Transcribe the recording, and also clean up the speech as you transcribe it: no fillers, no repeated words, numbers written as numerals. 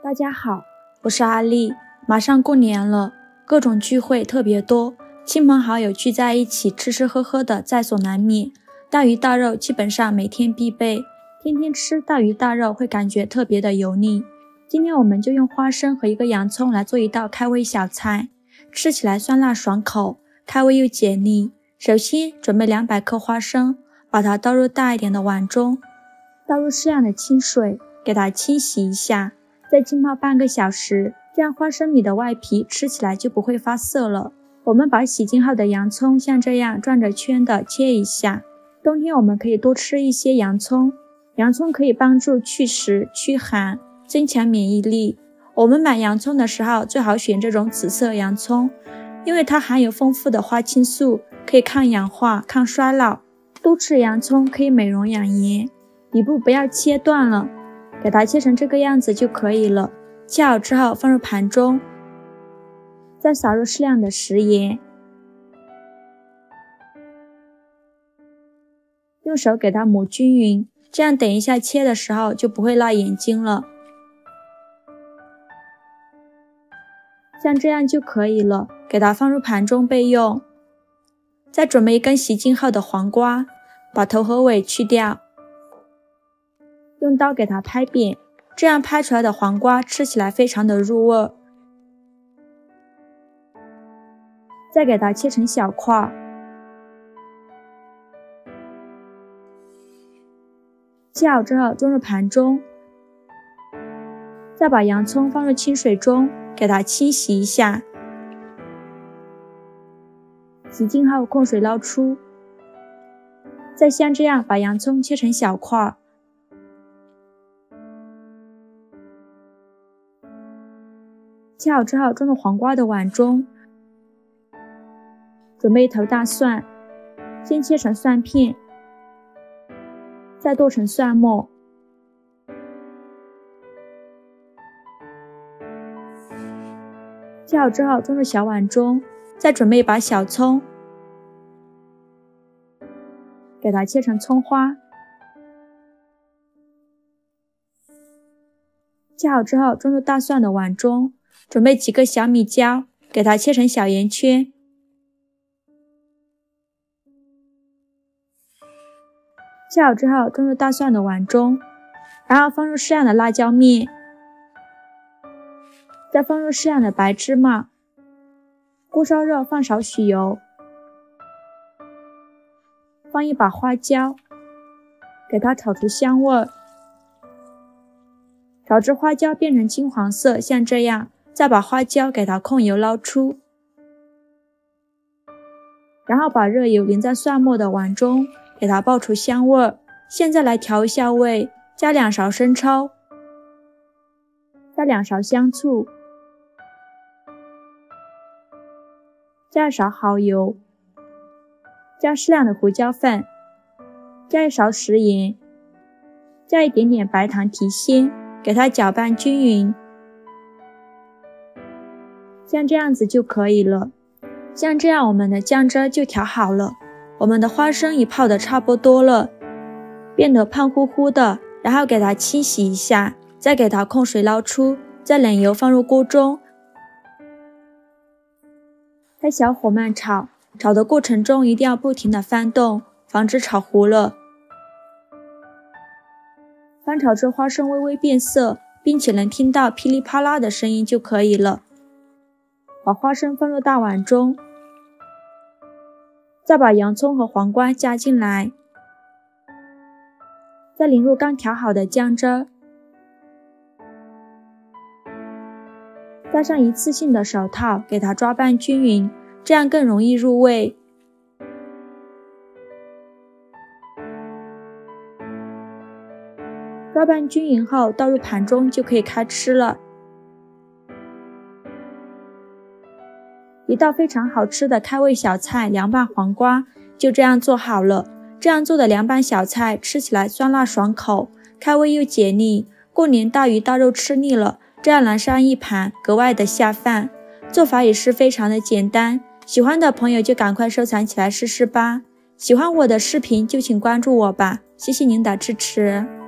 大家好，我是阿丽。马上过年了，各种聚会特别多，亲朋好友聚在一起吃吃喝喝的在所难免。大鱼大肉基本上每天必备，天天吃大鱼大肉会感觉特别的油腻。今天我们就用花生和一个洋葱来做一道开胃小菜，吃起来酸辣爽口，开胃又解腻。首先准备200克花生，把它倒入大一点的碗中，倒入适量的清水，给它清洗一下，再浸泡半个小时，这样花生米的外皮吃起来就不会发涩了。我们把洗净后的洋葱像这样转着圈的切一下。冬天我们可以多吃一些洋葱，洋葱可以帮助祛湿驱寒，增强免疫力。我们买洋葱的时候最好选这种紫色洋葱，因为它含有丰富的花青素，可以抗氧化、抗衰老。多吃洋葱可以美容养颜，底部不要切断了，给它切成这个样子就可以了。切好之后放入盘中，再撒入适量的食盐，用手给它抹均匀，这样等一下切的时候就不会辣眼睛了。像这样就可以了，给它放入盘中备用。再准备一根洗净后的黄瓜，把头和尾去掉，用刀给它拍扁，这样拍出来的黄瓜吃起来非常的入味。再给它切成小块，切好之后装入盘中，再把洋葱放入清水中，给它清洗一下，洗净后控水捞出。再像这样把洋葱切成小块，切好之后装入黄瓜的碗中。准备一头大蒜，先切成蒜片，再剁成蒜末。切好之后装入小碗中，再准备一把小葱，给它切成葱花。切好之后装入大蒜的碗中，准备几个小米椒，给它切成小圆圈。切好之后装入大蒜的碗中，然后放入适量的辣椒面，再放入适量的白芝麻。锅烧热，放少许油，放一把花椒，给它炒出香味儿。炒至花椒变成金黄色，像这样，再把花椒给它控油捞出，然后把热油淋在蒜末的碗中，给它爆出香味儿。现在来调一下味，加2勺生抽，加2勺香醋，加1勺蚝油，加适量的胡椒粉，加1勺食盐，加一点点白糖提鲜，给它搅拌均匀。像这样子就可以了。像这样我们的酱汁就调好了。我们的花生也泡得差不多了，变得胖乎乎的，然后给它清洗一下，再给它控水捞出，再冷油放入锅中，开小火慢炒，炒的过程中一定要不停的翻动，防止炒糊了。翻炒至花生微微变色，并且能听到噼里啪啦的声音就可以了。把花生放入大碗中，再把洋葱和黄瓜加进来，再淋入刚调好的酱汁，戴上一次性的手套，给它抓拌均匀，这样更容易入味。抓拌均匀后倒入盘中就可以开吃了。一道非常好吃的开胃小菜凉拌黄瓜就这样做好了。这样做的凉拌小菜吃起来酸辣爽口，开胃又解腻。过年大鱼大肉吃腻了，这样来上一盘格外的下饭。做法也是非常的简单，喜欢的朋友就赶快收藏起来试试吧。喜欢我的视频就请关注我吧，谢谢您的支持。